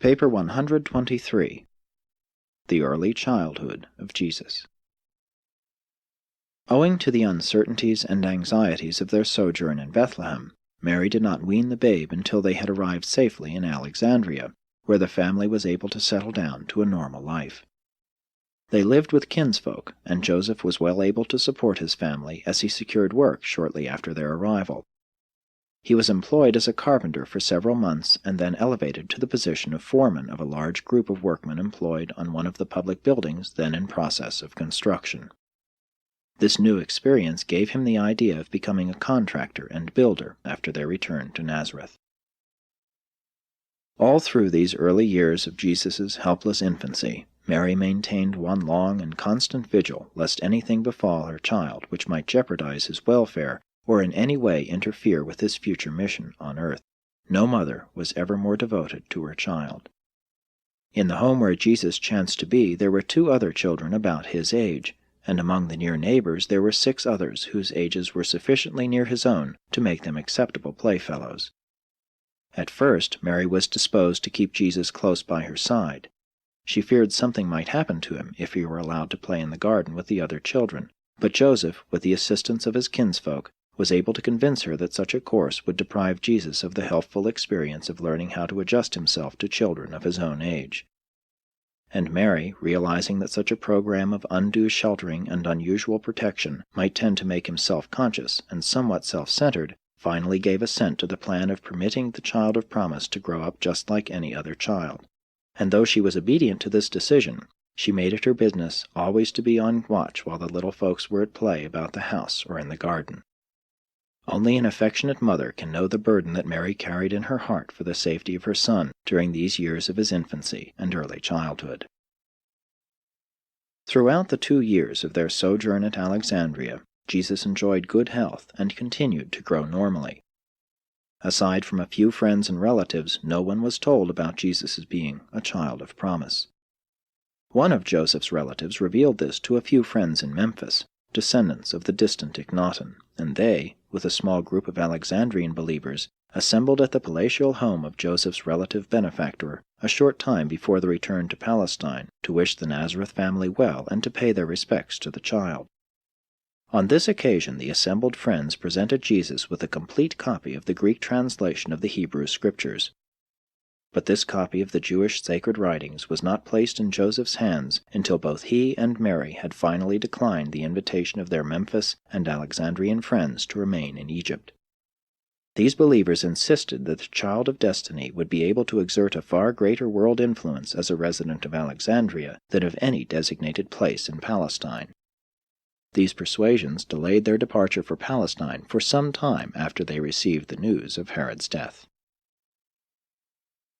Paper 123. The Early Childhood of Jesus. Owing to the uncertainties and anxieties of their sojourn in Bethlehem, Mary did not wean the babe until they had arrived safely in Alexandria, where the family was able to settle down to a normal life. They lived with kinsfolk, and Joseph was well able to support his family as he secured work shortly after their arrival. He was employed as a carpenter for several months and then elevated to the position of foreman of a large group of workmen employed on one of the public buildings then in process of construction. This new experience gave him the idea of becoming a contractor and builder after their return to Nazareth. All through these early years of Jesus' helpless infancy, Mary maintained one long and constant vigil lest anything befall her child which might jeopardize his welfare or in any way interfere with his future mission on earth. No mother was ever more devoted to her child. In the home where Jesus chanced to be, there were 2 other children about his age, and among the near neighbors there were 6 others whose ages were sufficiently near his own to make them acceptable playfellows. At first, Mary was disposed to keep Jesus close by her side. She feared something might happen to him if he were allowed to play in the garden with the other children, but Joseph, with the assistance of his kinsfolk, was able to convince her that such a course would deprive Jesus of the helpful experience of learning how to adjust himself to children of his own age. And Mary, realizing that such a program of undue sheltering and unusual protection might tend to make him self-conscious and somewhat self-centered, finally gave assent to the plan of permitting the child of promise to grow up just like any other child. And though she was obedient to this decision, she made it her business always to be on watch while the little folks were at play about the house or in the garden. Only an affectionate mother can know the burden that Mary carried in her heart for the safety of her son during these years of his infancy and early childhood. Throughout the 2 years of their sojourn at Alexandria, Jesus enjoyed good health and continued to grow normally. Aside from a few friends and relatives, no one was told about Jesus' being a child of promise. One of Joseph's relatives revealed this to a few friends in Memphis, descendants of the distant Ignaton, and they, with a small group of Alexandrian believers, assembled at the palatial home of Joseph's relative benefactor a short time before the return to Palestine to wish the Nazareth family well and to pay their respects to the child. On this occasion the assembled friends presented Jesus with a complete copy of the Greek translation of the Hebrew Scriptures. But this copy of the Jewish sacred writings was not placed in Joseph's hands until both he and Mary had finally declined the invitation of their Memphis and Alexandrian friends to remain in Egypt. These believers insisted that the child of destiny would be able to exert a far greater world influence as a resident of Alexandria than of any designated place in Palestine. These persuasions delayed their departure for Palestine for some time after they received the news of Herod's death.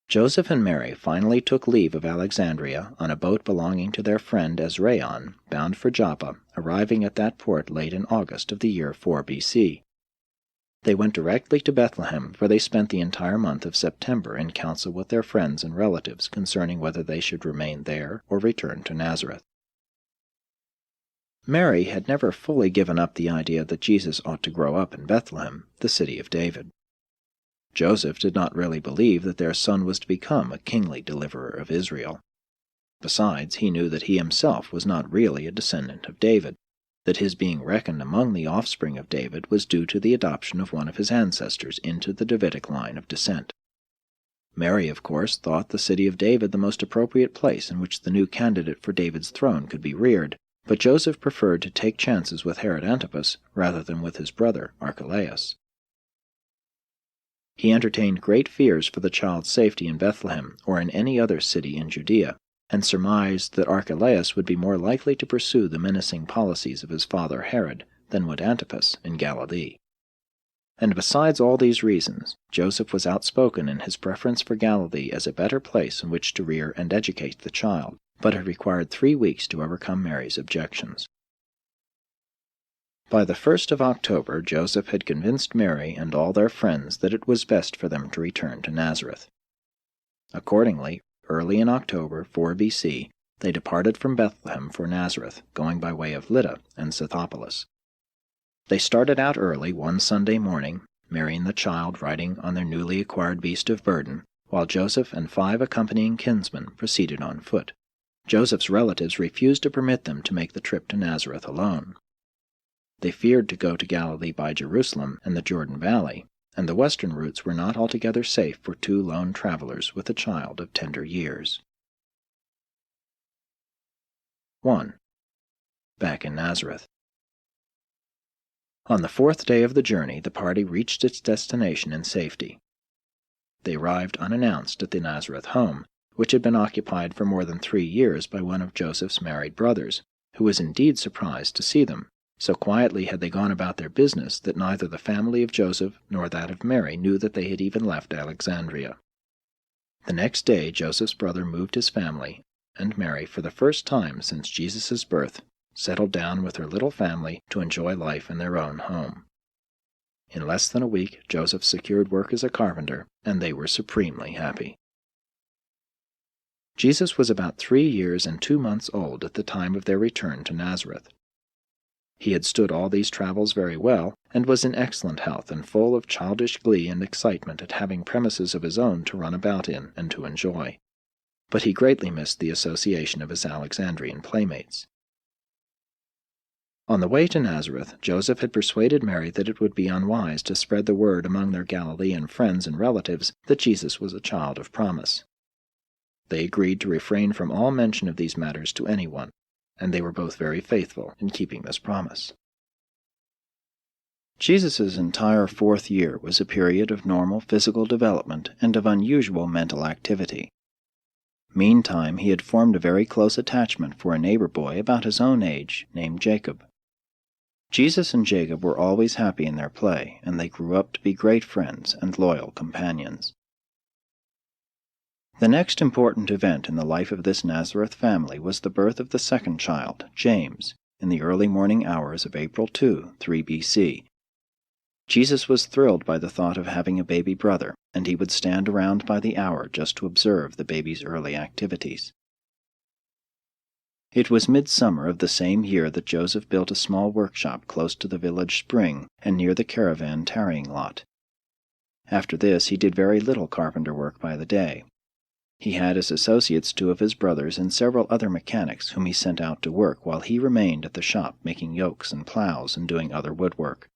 Joseph and Mary finally took leave of Alexandria on a boat belonging to their friend Ezraon, bound for Joppa, arriving at that port late in August of the year 4 B.C. They went directly to Bethlehem, where they spent the entire month of September in council with their friends and relatives concerning whether they should remain there or return to Nazareth. Mary had never fully given up the idea that Jesus ought to grow up in Bethlehem, the city of David. Joseph did not really believe that their son was to become a kingly deliverer of Israel. Besides, he knew that he himself was not really a descendant of David, that his being reckoned among the offspring of David was due to the adoption of one of his ancestors into the Davidic line of descent. Mary, of course, thought the city of David the most appropriate place in which the new candidate for David's throne could be reared, but Joseph preferred to take chances with Herod Antipas rather than with his brother Archelaus. He entertained great fears for the child's safety in Bethlehem or in any other city in Judea, and surmised that Archelaus would be more likely to pursue the menacing policies of his father Herod than would Antipas in Galilee. And besides all these reasons, Joseph was outspoken in his preference for Galilee as a better place in which to rear and educate the child, but it required 3 weeks to overcome Mary's objections. By the 1st of October, Joseph had convinced Mary and all their friends that it was best for them to return to Nazareth. Accordingly, early in October 4 B.C., they departed from Bethlehem for Nazareth, going by way of Lydda and Scythopolis. They started out early one Sunday morning, Mary and the child riding on their newly acquired beast of burden, while Joseph and 5 accompanying kinsmen proceeded on foot. Joseph's relatives refused to permit them to make the trip to Nazareth alone. They feared to go to Galilee by Jerusalem and the Jordan Valley, and the western routes were not altogether safe for 2 lone travelers with a child of tender years. 1. Back in Nazareth. On the 4th day of the journey, the party reached its destination in safety. They arrived unannounced at the Nazareth home, which had been occupied for more than 3 years by one of Joseph's married brothers, who was indeed surprised to see them. So quietly had they gone about their business that neither the family of Joseph nor that of Mary knew that they had even left Alexandria. The next day Joseph's brother moved his family, and Mary, for the first time since Jesus' birth, settled down with her little family to enjoy life in their own home. In less than a week, Joseph secured work as a carpenter, and they were supremely happy. Jesus was about 3 years and 2 months old at the time of their return to Nazareth. He had stood all these travels very well, and was in excellent health and full of childish glee and excitement at having premises of his own to run about in and to enjoy. But he greatly missed the association of his Alexandrian playmates. On the way to Nazareth, Joseph had persuaded Mary that it would be unwise to spread the word among their Galilean friends and relatives that Jesus was a child of promise. They agreed to refrain from all mention of these matters to anyone, and they were both very faithful in keeping this promise. Jesus' entire 4th year was a period of normal physical development and of unusual mental activity. Meantime, he had formed a very close attachment for a neighbor boy about his own age named Jacob. Jesus and Jacob were always happy in their play, and they grew up to be great friends and loyal companions. The next important event in the life of this Nazareth family was the birth of the second child, James, in the early morning hours of April 2, 3 BC. Jesus was thrilled by the thought of having a baby brother, and he would stand around by the hour just to observe the baby's early activities. It was midsummer of the same year that Joseph built a small workshop close to the village spring and near the caravan tarrying lot. After this he did very little carpenter work by the day. He had as associates 2 of his brothers and several other mechanics whom he sent out to work while he remained at the shop making yokes and plows and doing other woodwork.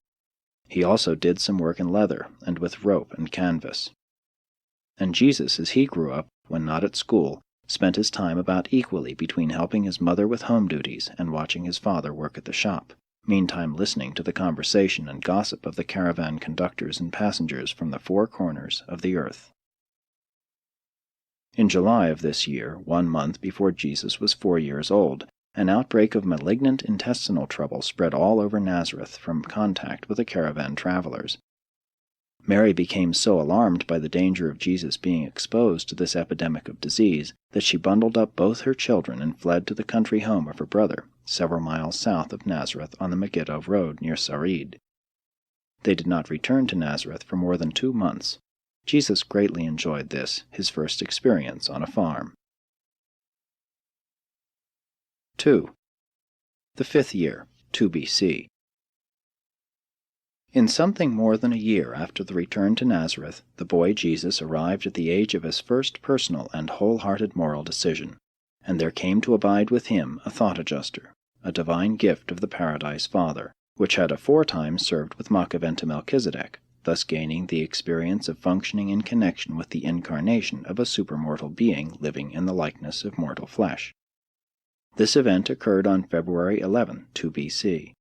He also did some work in leather and with rope and canvas. And Jesus, as he grew up, when not at school, spent his time about equally between helping his mother with home duties and watching his father work at the shop, meantime listening to the conversation and gossip of the caravan conductors and passengers from the 4 corners of the earth. In July of this year, 1 month before Jesus was 4 years old, an outbreak of malignant intestinal trouble spread all over Nazareth from contact with the caravan travelers. Mary became so alarmed by the danger of Jesus being exposed to this epidemic of disease that she bundled up both her children and fled to the country home of her brother, several miles south of Nazareth on the Megiddo road near Sarid. They did not return to Nazareth for more than 2 months. Jesus greatly enjoyed this, his first experience on a farm. 2. The 5th year, 2 BC. In something more than a year after the return to Nazareth, the boy Jesus arrived at the age of his first personal and wholehearted moral decision, and there came to abide with him a thought adjuster, a divine gift of the Paradise Father, which had aforetime served with Makaventa Melchizedek, thus gaining the experience of functioning in connection with the incarnation of a supermortal being living in the likeness of mortal flesh. This event occurred on February 11, 2 BC.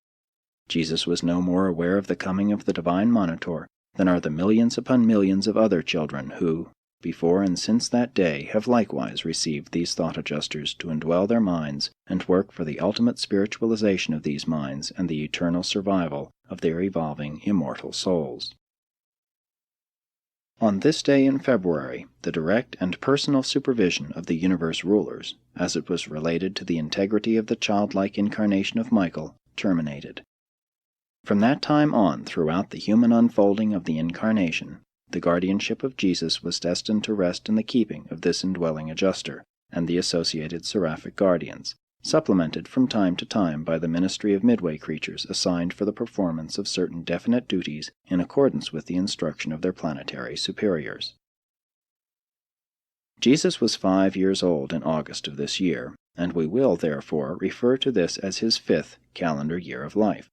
Jesus was no more aware of the coming of the divine Monitor than are the millions upon millions of other children who, before and since that day, have likewise received these thought adjusters to indwell their minds and work for the ultimate spiritualization of these minds and the eternal survival of their evolving immortal souls. On this day in February, the direct and personal supervision of the universe rulers, as it was related to the integrity of the childlike incarnation of Michael, terminated. From that time on, throughout the human unfolding of the incarnation, the guardianship of Jesus was destined to rest in the keeping of this indwelling adjuster and the associated seraphic guardians, supplemented from time to time by the ministry of midway creatures assigned for the performance of certain definite duties in accordance with the instruction of their planetary superiors. Jesus was 5 years old in August of this year, and we will, therefore, refer to this as his 5th calendar year of life.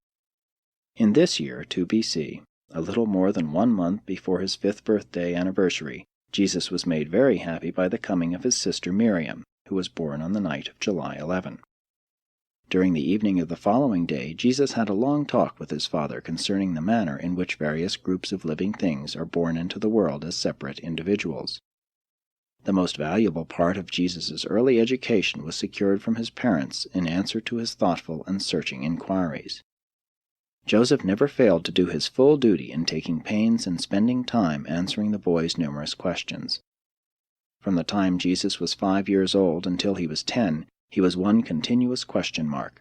In this year, 2 BC, a little more than 1 month before his 5th birthday anniversary, Jesus was made very happy by the coming of his sister Miriam, who was born on the night of July 11. During the evening of the following day, Jesus had a long talk with his Father concerning the manner in which various groups of living things are born into the world as separate individuals. The most valuable part of Jesus' early education was secured from his parents in answer to his thoughtful and searching inquiries. Joseph never failed to do his full duty in taking pains and spending time answering the boy's numerous questions. From the time Jesus was 5 years old until he was 10, he was one continuous question mark.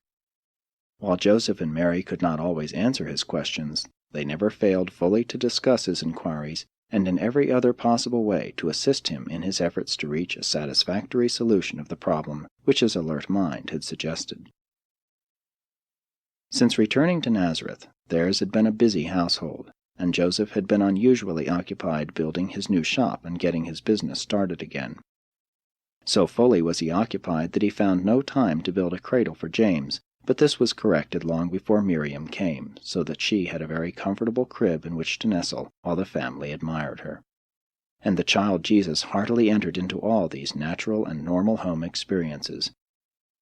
While Joseph and Mary could not always answer his questions, they never failed fully to discuss his inquiries and in every other possible way to assist him in his efforts to reach a satisfactory solution of the problem which his alert mind had suggested. Since returning to Nazareth, theirs had been a busy household, and Joseph had been unusually occupied building his new shop and getting his business started again. So fully was he occupied that he found no time to build a cradle for James, but this was corrected long before Miriam came, so that she had a very comfortable crib in which to nestle while the family admired her. And the child Jesus heartily entered into all these natural and normal home experiences.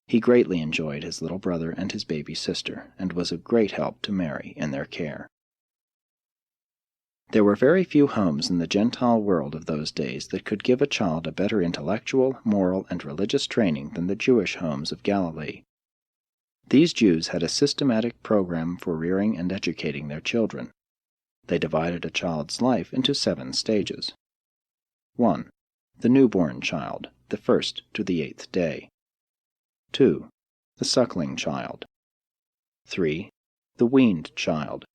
He greatly enjoyed his little brother and his baby sister, and was of great help to Mary in their care. There were very few homes in the Gentile world of those days that could give a child a better intellectual, moral, and religious training than the Jewish homes of Galilee. These Jews had a systematic program for rearing and educating their children. They divided a child's life into 7 stages. 1. The newborn child, the 1st to the 8th day. 2. The suckling child. 3. The weaned child.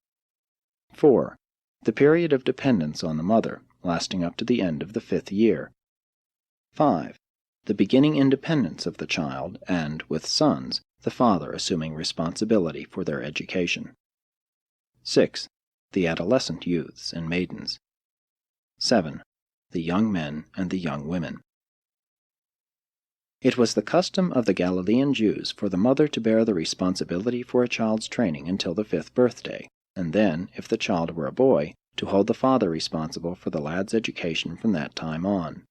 4. The period of dependence on the mother, lasting up to the end of the 5th year. 5. The beginning independence of the child, and, with sons, the father assuming responsibility for their education. 6. The adolescent youths and maidens. 7. The young men and the young women. It was the custom of the Galilean Jews for the mother to bear the responsibility for a child's training until the 5th birthday, and then, if the child were a boy, to hold the father responsible for the lad's education from that time on.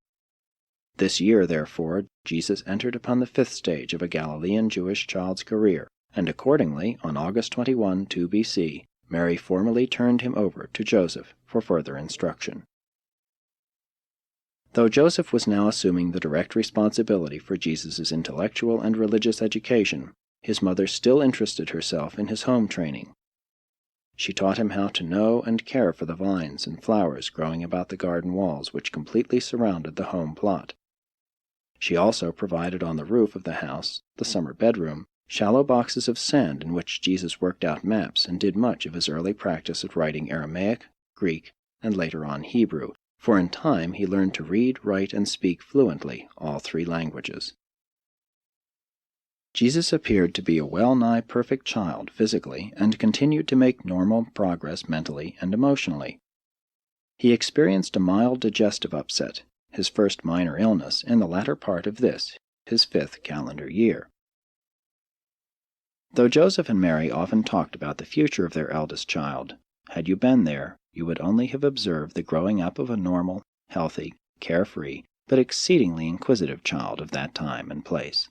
This year, therefore, Jesus entered upon the 5th stage of a Galilean Jewish child's career, and accordingly, on August 21, 2 BC, Mary formally turned him over to Joseph for further instruction. Though Joseph was now assuming the direct responsibility for Jesus' intellectual and religious education, his mother still interested herself in his home training. She taught him how to know and care for the vines and flowers growing about the garden walls which completely surrounded the home plot. She also provided on the roof of the house, the summer bedroom, shallow boxes of sand in which Jesus worked out maps and did much of his early practice at writing Aramaic, Greek, and later on Hebrew, for in time he learned to read, write, and speak fluently all 3 languages. Jesus appeared to be a well-nigh perfect child physically and continued to make normal progress mentally and emotionally. He experienced a mild digestive upset, his first minor illness, in the latter part of this, his 5th calendar year. Though Joseph and Mary often talked about the future of their eldest child, had you been there, you would only have observed the growing up of a normal, healthy, carefree, but exceedingly inquisitive child of that time and place.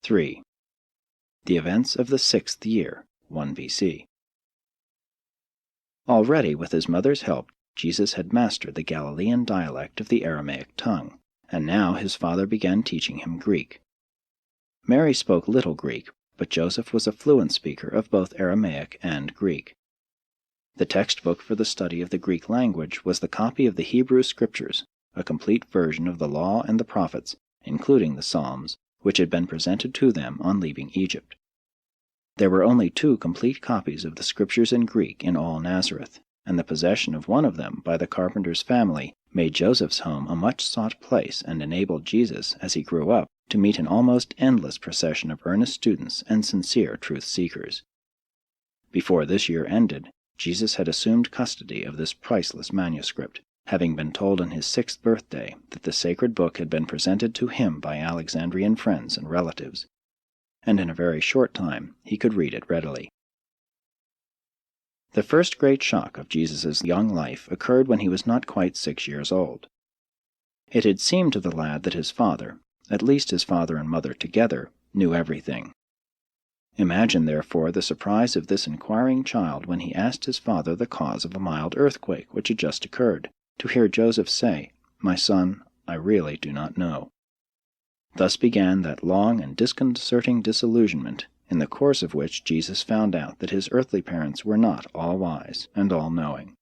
3. The events of the 6th year, 1 BC. Already, with his mother's help, Jesus had mastered the Galilean dialect of the Aramaic tongue, and now his father began teaching him Greek. Mary spoke little Greek, but Joseph was a fluent speaker of both Aramaic and Greek. The textbook for the study of the Greek language was the copy of the Hebrew Scriptures, a complete version of the Law and the Prophets, including the Psalms, which had been presented to them on leaving Egypt. There were only 2 complete copies of the Scriptures in Greek in all Nazareth, and the possession of one of them by the carpenter's family made Joseph's home a much-sought place and enabled Jesus, as he grew up, to meet an almost endless procession of earnest students and sincere truth-seekers. Before this year ended, Jesus had assumed custody of this priceless manuscript, having been told on his 6th birthday that the sacred book had been presented to him by Alexandrian friends and relatives, and in a very short time he could read it readily. The first great shock of Jesus' young life occurred when he was not quite 6 years old. It had seemed to the lad that his father, at least his father and mother together, knew everything. Imagine, therefore, the surprise of this inquiring child when he asked his father the cause of a mild earthquake which had just occurred, to hear Joseph say, "My son, I really do not know." Thus began that long and disconcerting disillusionment, in the course of which Jesus found out that his earthly parents were not all-wise and all-knowing.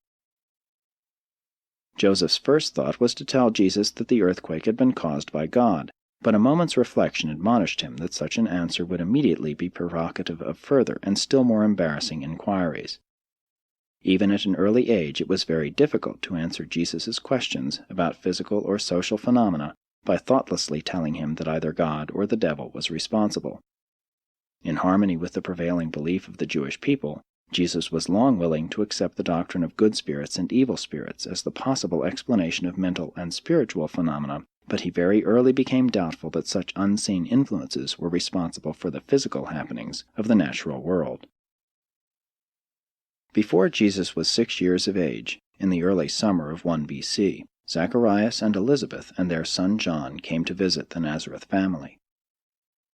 Joseph's first thought was to tell Jesus that the earthquake had been caused by God, but a moment's reflection admonished him that such an answer would immediately be provocative of further and still more embarrassing inquiries. Even at an early age it was very difficult to answer Jesus' questions about physical or social phenomena by thoughtlessly telling him that either God or the devil was responsible. In harmony with the prevailing belief of the Jewish people, Jesus was long willing to accept the doctrine of good spirits and evil spirits as the possible explanation of mental and spiritual phenomena, but he very early became doubtful that such unseen influences were responsible for the physical happenings of the natural world. Before Jesus was 6 years of age, in the early summer of 1 BC, Zacharias and Elizabeth and their son John came to visit the Nazareth family.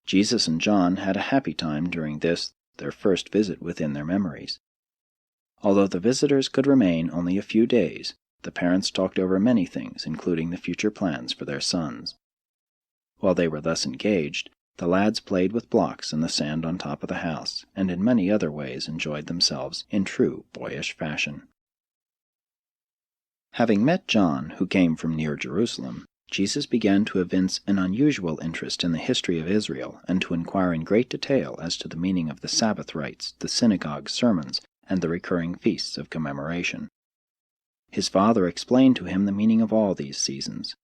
Jesus and John had a happy time during this, their first visit within their memories. Although the visitors could remain only a few days, the parents talked over many things, including the future plans for their sons. While they were thus engaged, the lads played with blocks in the sand on top of the house, and in many other ways enjoyed themselves in true boyish fashion. Having met John, who came from near Jerusalem, Jesus began to evince an unusual interest in the history of Israel and to inquire in great detail as to the meaning of the Sabbath rites, the synagogue sermons, and the recurring feasts of commemoration. His father explained to him the meaning of all these seasons.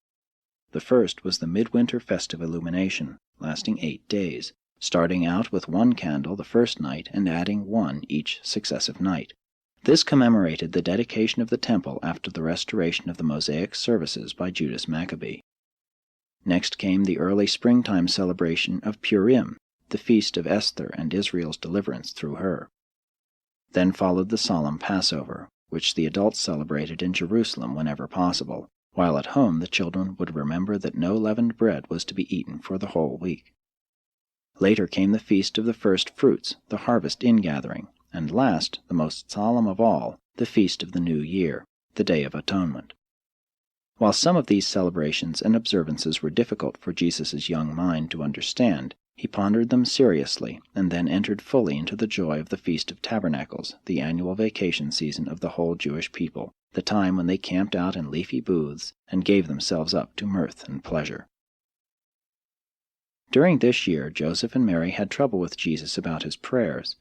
The first was the midwinter festive illumination, lasting 8 days, starting out with 1 candle the first night and adding 1 each successive night. This commemorated the dedication of the temple after the restoration of the Mosaic services by Judas Maccabee. Next came the early springtime celebration of Purim, the feast of Esther and Israel's deliverance through her. Then followed the solemn Passover, which the adults celebrated in Jerusalem whenever possible, while at home the children would remember that no leavened bread was to be eaten for the whole week. Later came the feast of the first fruits, the harvest ingathering, and last, the most solemn of all, the feast of the New Year, the Day of Atonement. While some of these celebrations and observances were difficult for Jesus' young mind to understand, he pondered them seriously, and then entered fully into the joy of the Feast of Tabernacles, the annual vacation season of the whole Jewish people, the time when they camped out in leafy booths and gave themselves up to mirth and pleasure. During this year, Joseph and Mary had trouble with Jesus about his prayers.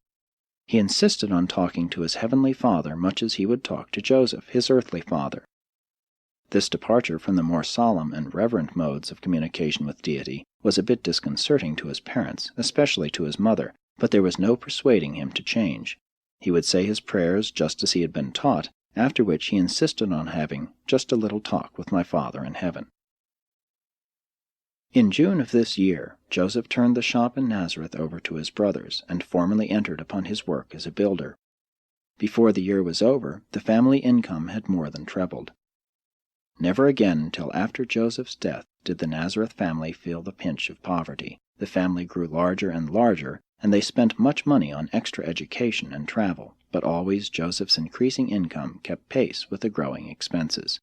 He insisted on talking to his heavenly Father much as he would talk to Joseph, his earthly father. This departure from the more solemn and reverent modes of communication with deity was a bit disconcerting to his parents, especially to his mother, but there was no persuading him to change. He would say his prayers just as he had been taught, after which he insisted on having just a little talk with my Father in heaven. In June of this year, Joseph turned the shop in Nazareth over to his brothers, and formally entered upon his work as a builder. Before the year was over, the family income had more than trebled. Never again until after Joseph's death did the Nazareth family feel the pinch of poverty. The family grew larger and larger, and they spent much money on extra education and travel, but always Joseph's increasing income kept pace with the growing expenses.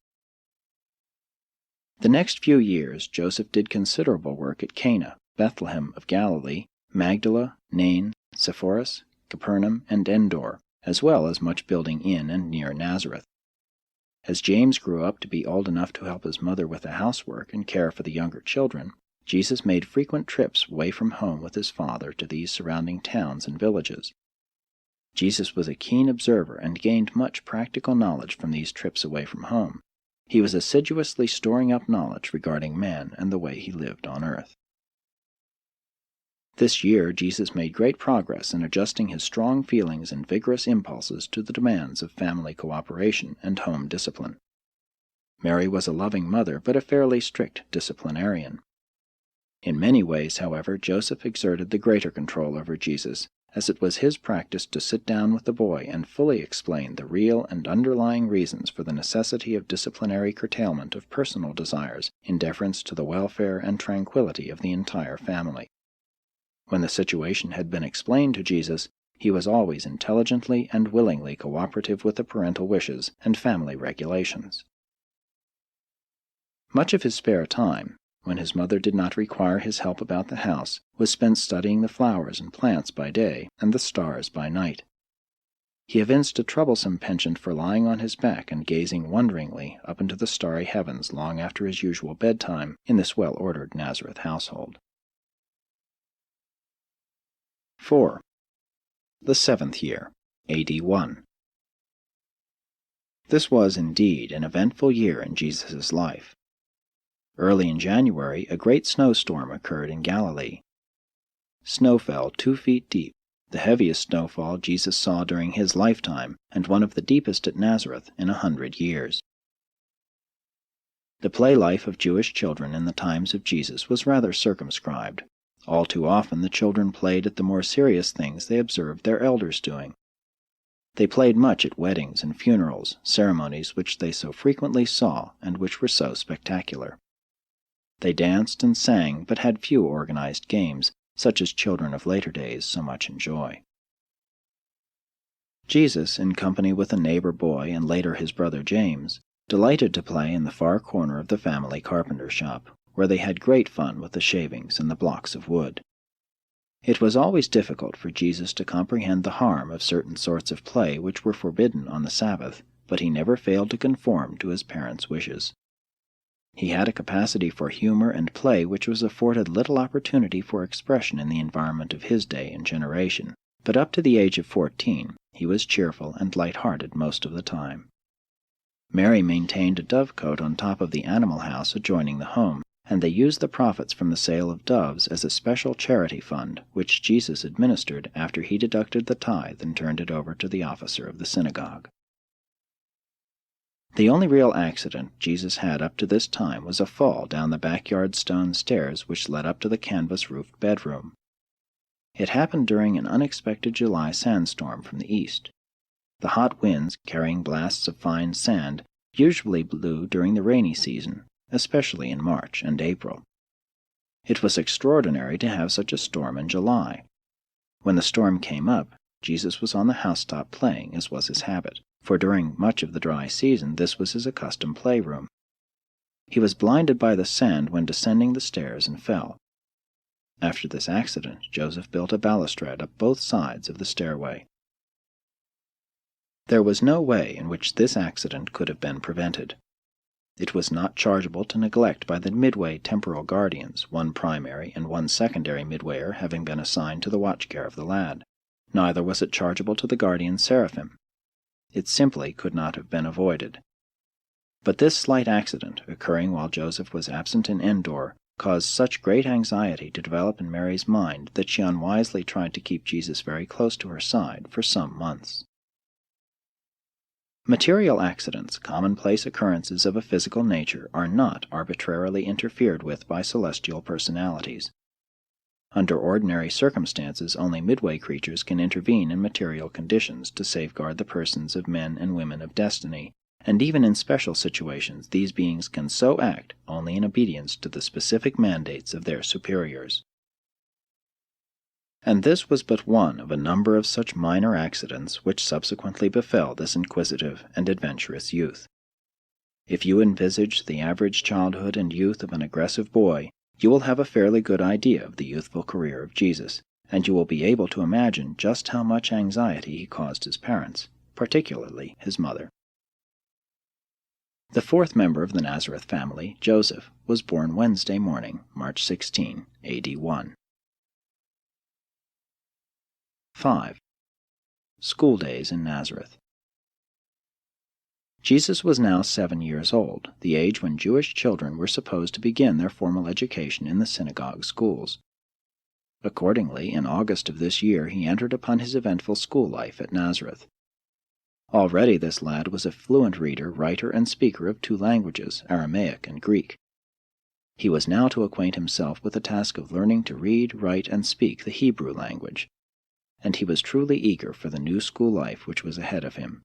The next few years, Joseph did considerable work at Cana, Bethlehem of Galilee, Magdala, Nain, Sepphoris, Capernaum, and Endor, as well as much building in and near Nazareth. As James grew up to be old enough to help his mother with the housework and care for the younger children, Jesus made frequent trips away from home with his father to these surrounding towns and villages. Jesus was a keen observer and gained much practical knowledge from these trips away from home. He was assiduously storing up knowledge regarding man and the way he lived on earth. This year Jesus made great progress in adjusting his strong feelings and vigorous impulses to the demands of family cooperation and home discipline. Mary was a loving mother, but a fairly strict disciplinarian. In many ways, however, Joseph exerted the greater control over Jesus, as it was his practice to sit down with the boy and fully explain the real and underlying reasons for the necessity of disciplinary curtailment of personal desires in deference to the welfare and tranquility of the entire family. When the situation had been explained to Jesus, he was always intelligently and willingly cooperative with the parental wishes and family regulations. Much of his spare time, when his mother did not require his help about the house, was spent studying the flowers and plants by day and the stars by night. He evinced a troublesome penchant for lying on his back and gazing wonderingly up into the starry heavens long after his usual bedtime in this well-ordered Nazareth household. 4. The 7th year, A.D. 1. This was indeed an eventful year in Jesus' life. Early in January, a great snowstorm occurred in Galilee. Snow fell 2 feet deep, the heaviest snowfall Jesus saw during his lifetime, and one of the deepest at Nazareth in 100 years. The play life of Jewish children in the times of Jesus was rather circumscribed. All too often the children played at the more serious things they observed their elders doing. They played much at weddings and funerals, ceremonies which they so frequently saw and which were so spectacular. They danced and sang, but had few organized games, such as children of later days so much enjoy. Jesus, in company with a neighbor boy and later his brother James, delighted to play in the far corner of the family carpenter shop, where they had great fun with the shavings and the blocks of wood. It was always difficult for Jesus to comprehend the harm of certain sorts of play which were forbidden on the Sabbath, but he never failed to conform to his parents' wishes. He had a capacity for humor and play which was afforded little opportunity for expression in the environment of his day and generation, but up to the age of 14 he was cheerful and light-hearted most of the time. Mary maintained a dovecote on top of the animal house adjoining the home, and they used the profits from the sale of doves as a special charity fund, which Jesus administered after he deducted the tithe and turned it over to the officer of the synagogue. The only real accident Jesus had up to this time was a fall down the backyard stone stairs which led up to the canvas-roofed bedroom. It happened during an unexpected July sandstorm from the east. The hot winds, carrying blasts of fine sand, usually blew during the rainy season, especially in March and April. It was extraordinary to have such a storm in July. When the storm came up, Jesus was on the housetop playing, as was his habit, for during much of the dry season this was his accustomed playroom. He was blinded by the sand when descending the stairs and fell. After this accident, Joseph built a balustrade up both sides of the stairway. There was no way in which this accident could have been prevented. It was not chargeable to neglect by the midway temporal guardians, one primary and one secondary midwayer having been assigned to the watch care of the lad. Neither was it chargeable to the guardian seraphim. It simply could not have been avoided. But this slight accident, occurring while Joseph was absent in Endor, caused such great anxiety to develop in Mary's mind that she unwisely tried to keep Jesus very close to her side for some months. Material accidents, commonplace occurrences of a physical nature, are not arbitrarily interfered with by celestial personalities. Under ordinary circumstances, only midway creatures can intervene in material conditions to safeguard the persons of men and women of destiny, and even in special situations these beings can so act only in obedience to the specific mandates of their superiors. And this was but one of a number of such minor accidents which subsequently befell this inquisitive and adventurous youth. If you envisage the average childhood and youth of an aggressive boy, you will have a fairly good idea of the youthful career of Jesus, and you will be able to imagine just how much anxiety he caused his parents, particularly his mother. The fourth member of the Nazareth family, Joseph, was born Wednesday morning, March 16, A.D. 1. 5. School days in Nazareth. Jesus was now 7 years old, the age when Jewish children were supposed to begin their formal education in the synagogue schools. Accordingly, in August of this year he entered upon his eventful school life at Nazareth. Already this lad was a fluent reader, writer, and speaker of 2 languages, Aramaic and Greek. He was now to acquaint himself with the task of learning to read, write, and speak the Hebrew language, and he was truly eager for the new school life which was ahead of him.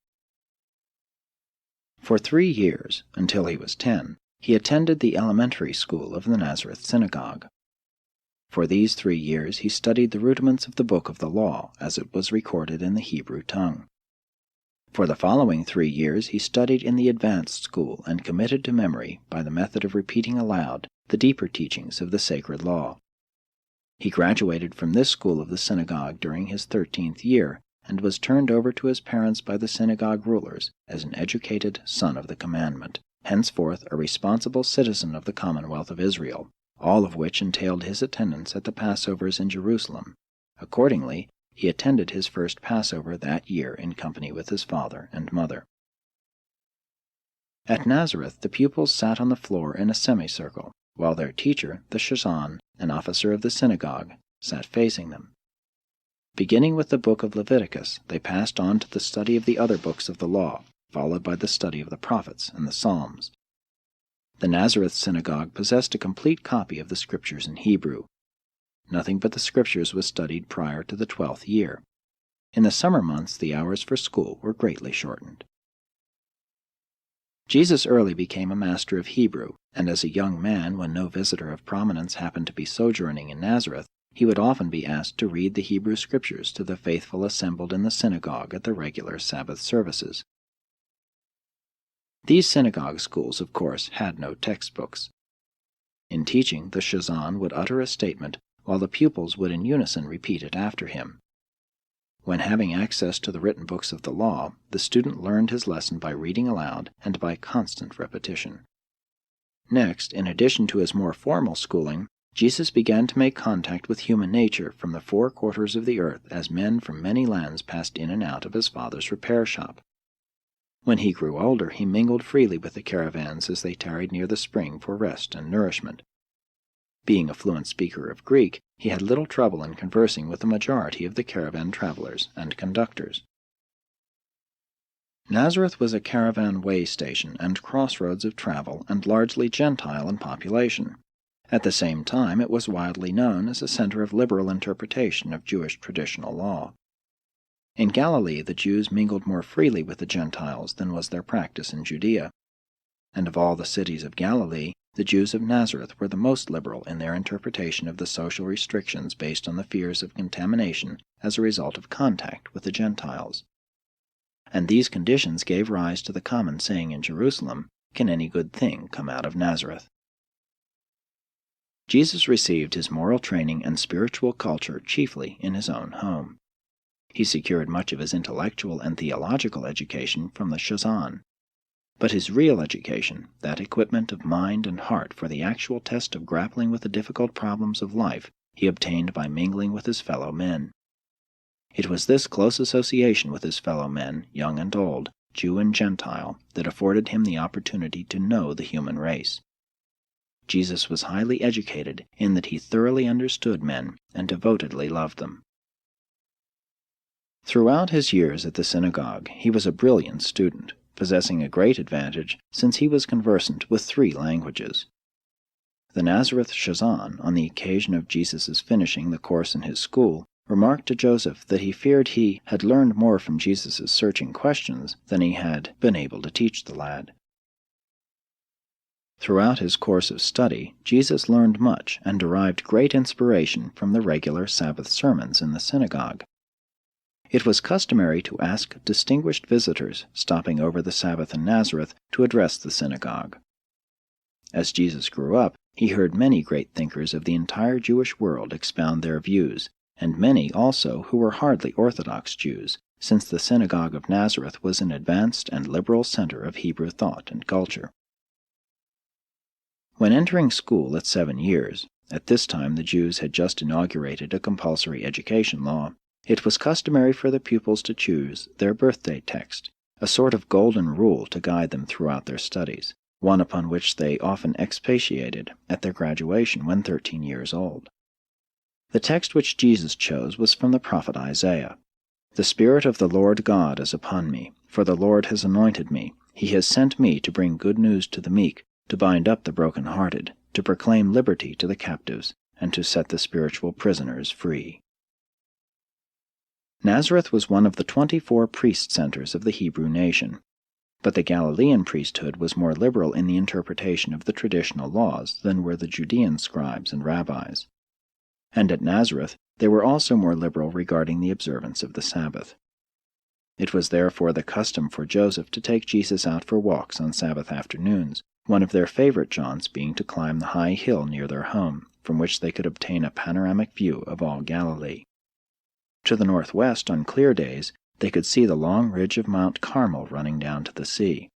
For 3 years, until he was 10, he attended the elementary school of the Nazareth synagogue. For these 3 years he studied the rudiments of the book of the law, as it was recorded in the Hebrew tongue. For the following 3 years he studied in the advanced school and committed to memory, by the method of repeating aloud, the deeper teachings of the sacred law. He graduated from this school of the synagogue during his 13th year, and was turned over to his parents by the synagogue rulers as an educated son of the commandment, henceforth a responsible citizen of the Commonwealth of Israel, all of which entailed his attendance at the Passovers in Jerusalem. Accordingly, he attended his first Passover that year in company with his father and mother. At Nazareth the pupils sat on the floor in a semicircle, while their teacher, the Shazan, an officer of the synagogue, sat facing them. Beginning with the book of Leviticus, they passed on to the study of the other books of the law, followed by the study of the prophets and the Psalms. The Nazareth synagogue possessed a complete copy of the Scriptures in Hebrew. Nothing but the Scriptures was studied prior to the 12th year. In the summer months the hours for school were greatly shortened. Jesus early became a master of Hebrew, and as a young man, when no visitor of prominence happened to be sojourning in Nazareth, he would often be asked to read the Hebrew Scriptures to the faithful assembled in the synagogue at the regular Sabbath services. These synagogue schools, of course, had no textbooks. In teaching, the Shazan would utter a statement, while the pupils would in unison repeat it after him. When having access to the written books of the law, the student learned his lesson by reading aloud and by constant repetition. Next, in addition to his more formal schooling, Jesus began to make contact with human nature from the 4 quarters of the earth as men from many lands passed in and out of his Father's repair shop. When he grew older, he mingled freely with the caravans as they tarried near the spring for rest and nourishment. Being a fluent speaker of Greek, he had little trouble in conversing with the majority of the caravan travelers and conductors. Nazareth was a caravan way station and crossroads of travel, and largely Gentile in population. At the same time, it was widely known as a center of liberal interpretation of Jewish traditional law. In Galilee, the Jews mingled more freely with the Gentiles than was their practice in Judea. And of all the cities of Galilee, the Jews of Nazareth were the most liberal in their interpretation of the social restrictions based on the fears of contamination as a result of contact with the Gentiles. And these conditions gave rise to the common saying in Jerusalem, "Can any good thing come out of Nazareth?" Jesus received his moral training and spiritual culture chiefly in his own home. He secured much of his intellectual and theological education from the Shazan. But his real education, that equipment of mind and heart for the actual test of grappling with the difficult problems of life, he obtained by mingling with his fellow men. It was this close association with his fellow men, young and old, Jew and Gentile, that afforded him the opportunity to know the human race. Jesus was highly educated in that he thoroughly understood men and devotedly loved them. Throughout his years at the synagogue, he was a brilliant student, possessing a great advantage since he was conversant with 3 languages. The Nazareth Shazan, on the occasion of Jesus' finishing the course in his school, remarked to Joseph that he feared he had learned more from Jesus' searching questions than he had been able to teach the lad. Throughout his course of study, Jesus learned much and derived great inspiration from the regular Sabbath sermons in the synagogue. It was customary to ask distinguished visitors stopping over the Sabbath in Nazareth to address the synagogue. As Jesus grew up, he heard many great thinkers of the entire Jewish world expound their views, and many also who were hardly Orthodox Jews, since the synagogue of Nazareth was an advanced and liberal center of Hebrew thought and culture. When entering school at 7 years, at this time the Jews had just inaugurated a compulsory education law, it was customary for the pupils to choose their birthday text, a sort of golden rule to guide them throughout their studies, one upon which they often expatiated at their graduation when 13 years old. The text which Jesus chose was from the prophet Isaiah. "The Spirit of the Lord God is upon me, for the Lord has anointed me. He has sent me to bring good news to the meek, to bind up the brokenhearted, to proclaim liberty to the captives, and to set the spiritual prisoners free." Nazareth was one of the 24 priest centers of the Hebrew nation, but the Galilean priesthood was more liberal in the interpretation of the traditional laws than were the Judean scribes and rabbis. And at Nazareth they were also more liberal regarding the observance of the Sabbath. It was therefore the custom for Joseph to take Jesus out for walks on Sabbath afternoons, one of their favorite jaunts being to climb the high hill near their home, from which they could obtain a panoramic view of all Galilee. To the northwest, on clear days, they could see the long ridge of Mount Carmel running down to the sea,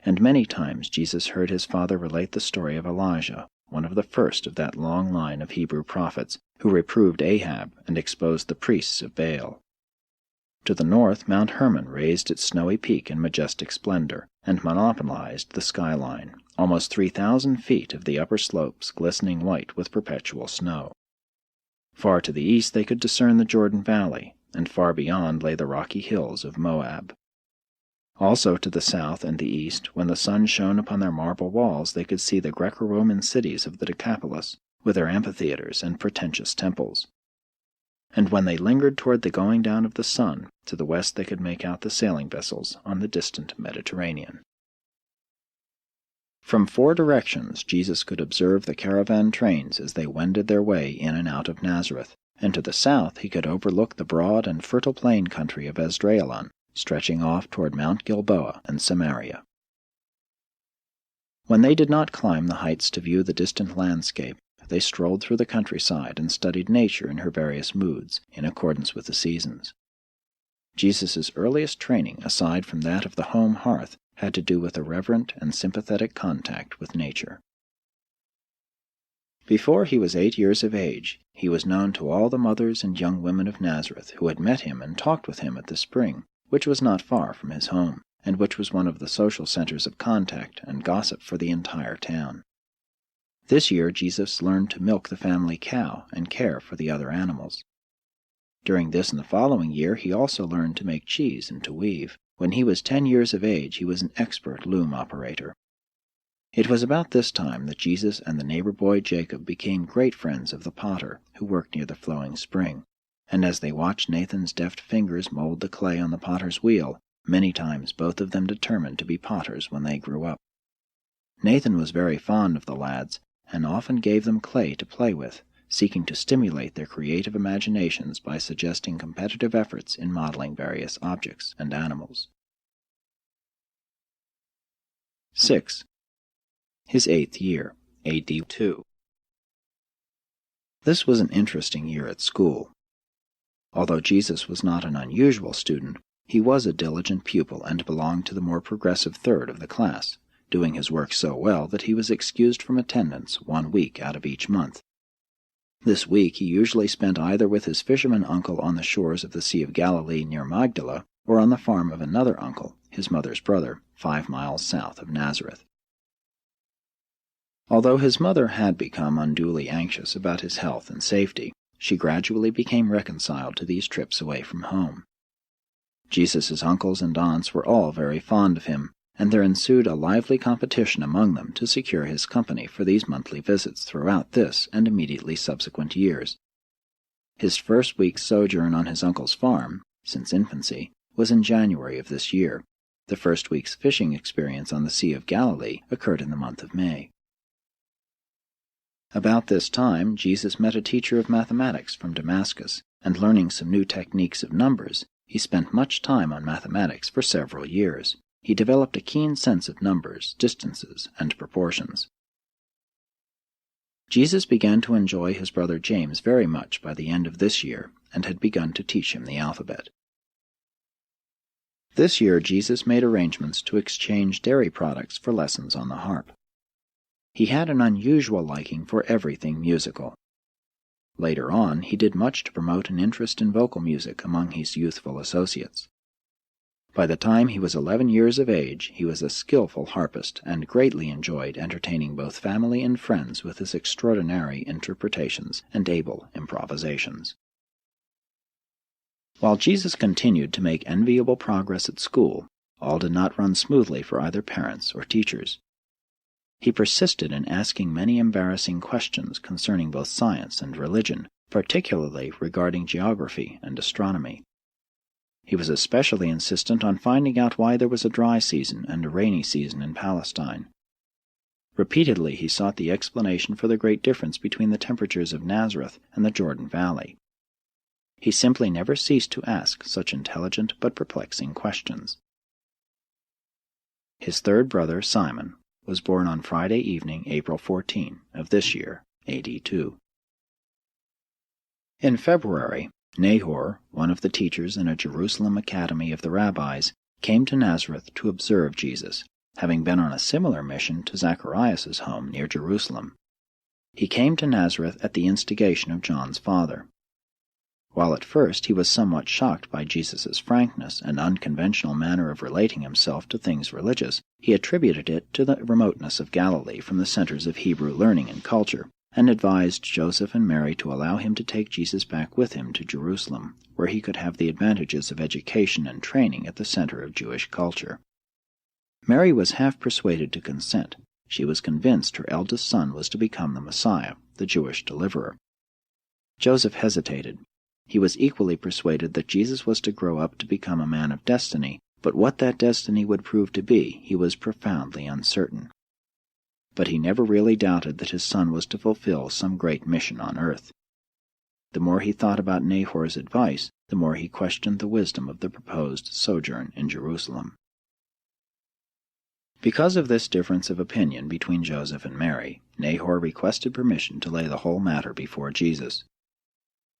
and many times Jesus heard his father relate the story of Elijah, one of the first of that long line of Hebrew prophets, who reproved Ahab and exposed the priests of Baal. To the north, Mount Hermon raised its snowy peak in majestic splendor, and monopolized the skyline, almost 3,000 feet of the upper slopes glistening white with perpetual snow. Far to the east they could discern the Jordan Valley, and far beyond lay the rocky hills of Moab. Also to the south and the east, when the sun shone upon their marble walls, they could see the Greco-Roman cities of the Decapolis, with their amphitheaters and pretentious temples. And when they lingered toward the going down of the sun, to the west they could make out the sailing vessels on the distant Mediterranean. From 4 directions Jesus could observe the caravan trains as they wended their way in and out of Nazareth, and to the south he could overlook the broad and fertile plain country of Esdraelon, stretching off toward Mount Gilboa and Samaria. When they did not climb the heights to view the distant landscape, they strolled through the countryside and studied nature in her various moods, in accordance with the seasons. Jesus' earliest training, aside from that of the home hearth, had to do with a reverent and sympathetic contact with nature. Before he was 8 years of age, he was known to all the mothers and young women of Nazareth who had met him and talked with him at the spring, which was not far from his home, and which was one of the social centers of contact and gossip for the entire town. This year Jesus learned to milk the family cow and care for the other animals. During this and the following year he also learned to make cheese and to weave. When he was 10 years of age he was an expert loom operator. It was about this time that Jesus and the neighbor boy Jacob became great friends of the potter, who worked near the flowing spring, and as they watched Nathan's deft fingers mold the clay on the potter's wheel, many times both of them determined to be potters when they grew up. Nathan was very fond of the lads, and often gave them clay to play with, seeking to stimulate their creative imaginations by suggesting competitive efforts in modeling various objects and animals. 6. His 8th year, A.D. 2. This was an interesting year at school. Although Jesus was not an unusual student, he was a diligent pupil and belonged to the more progressive third of the class, doing his work so well that he was excused from attendance 1 week out of each month. This week he usually spent either with his fisherman uncle on the shores of the Sea of Galilee near Magdala, or on the farm of another uncle, his mother's brother, 5 miles south of Nazareth. Although his mother had become unduly anxious about his health and safety, she gradually became reconciled to these trips away from home. Jesus' uncles and aunts were all very fond of him, and there ensued a lively competition among them to secure his company for these monthly visits throughout this and immediately subsequent years. His first week's sojourn on his uncle's farm, since infancy, was in January of this year. The first week's fishing experience on the Sea of Galilee occurred in the month of May. About this time, Jesus met a teacher of mathematics from Damascus, and learning some new techniques of numbers, he spent much time on mathematics for several years. He developed a keen sense of numbers, distances, and proportions. Jesus began to enjoy his brother James very much by the end of this year, and had begun to teach him the alphabet. This year Jesus made arrangements to exchange dairy products for lessons on the harp. He had an unusual liking for everything musical. Later on, he did much to promote an interest in vocal music among his youthful associates. By the time he was 11 years of age, he was a skillful harpist and greatly enjoyed entertaining both family and friends with his extraordinary interpretations and able improvisations. While Jesus continued to make enviable progress at school, all did not run smoothly for either parents or teachers. He persisted in asking many embarrassing questions concerning both science and religion, particularly regarding geography and astronomy. He was especially insistent on finding out why there was a dry season and a rainy season in Palestine. Repeatedly he sought the explanation for the great difference between the temperatures of Nazareth and the Jordan Valley. He simply never ceased to ask such intelligent but perplexing questions. His third brother, Simon, was born on Friday evening, April 14 of this year, AD 2. In February, Nahor, one of the teachers in a Jerusalem academy of the rabbis, came to Nazareth to observe Jesus, having been on a similar mission to Zacharias' home near Jerusalem. He came to Nazareth at the instigation of John's father. While at first he was somewhat shocked by Jesus' frankness and unconventional manner of relating himself to things religious, he attributed it to the remoteness of Galilee from the centers of Hebrew learning and culture, and advised Joseph and Mary to allow him to take Jesus back with him to Jerusalem, where he could have the advantages of education and training at the center of Jewish culture. Mary was half persuaded to consent. She was convinced her eldest son was to become the Messiah, the Jewish deliverer. Joseph hesitated. He was equally persuaded that Jesus was to grow up to become a man of destiny, but what that destiny would prove to be, he was profoundly uncertain. But he never really doubted that his son was to fulfill some great mission on earth. The more he thought about Nahor's advice, the more he questioned the wisdom of the proposed sojourn in Jerusalem. Because of this difference of opinion between Joseph and Mary, Nahor requested permission to lay the whole matter before Jesus.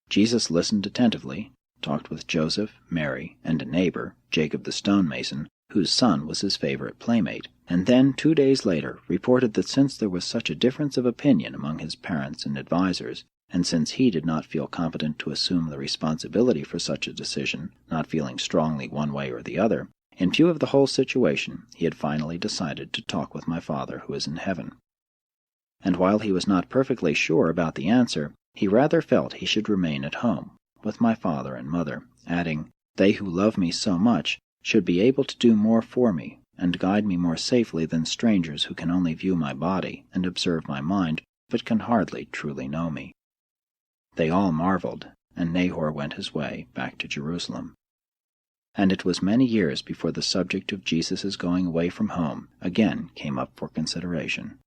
Jesus listened attentively, talked with Joseph, Mary, and a neighbor, Jacob the stonemason, whose son was his favorite playmate, and then 2 days later reported that since there was such a difference of opinion among his parents and advisers, and since he did not feel competent to assume the responsibility for such a decision, not feeling strongly one way or the other, in view of the whole situation, he had finally decided to talk with my Father who is in heaven. And while he was not perfectly sure about the answer, he rather felt he should remain at home, with my father and mother, adding, "They who love me so much should be able to do more for me, and guide me more safely than strangers who can only view my body and observe my mind, but can hardly truly know me." They all marveled, and Nahor went his way back to Jerusalem. And it was many years before the subject of Jesus' going away from home again came up for consideration.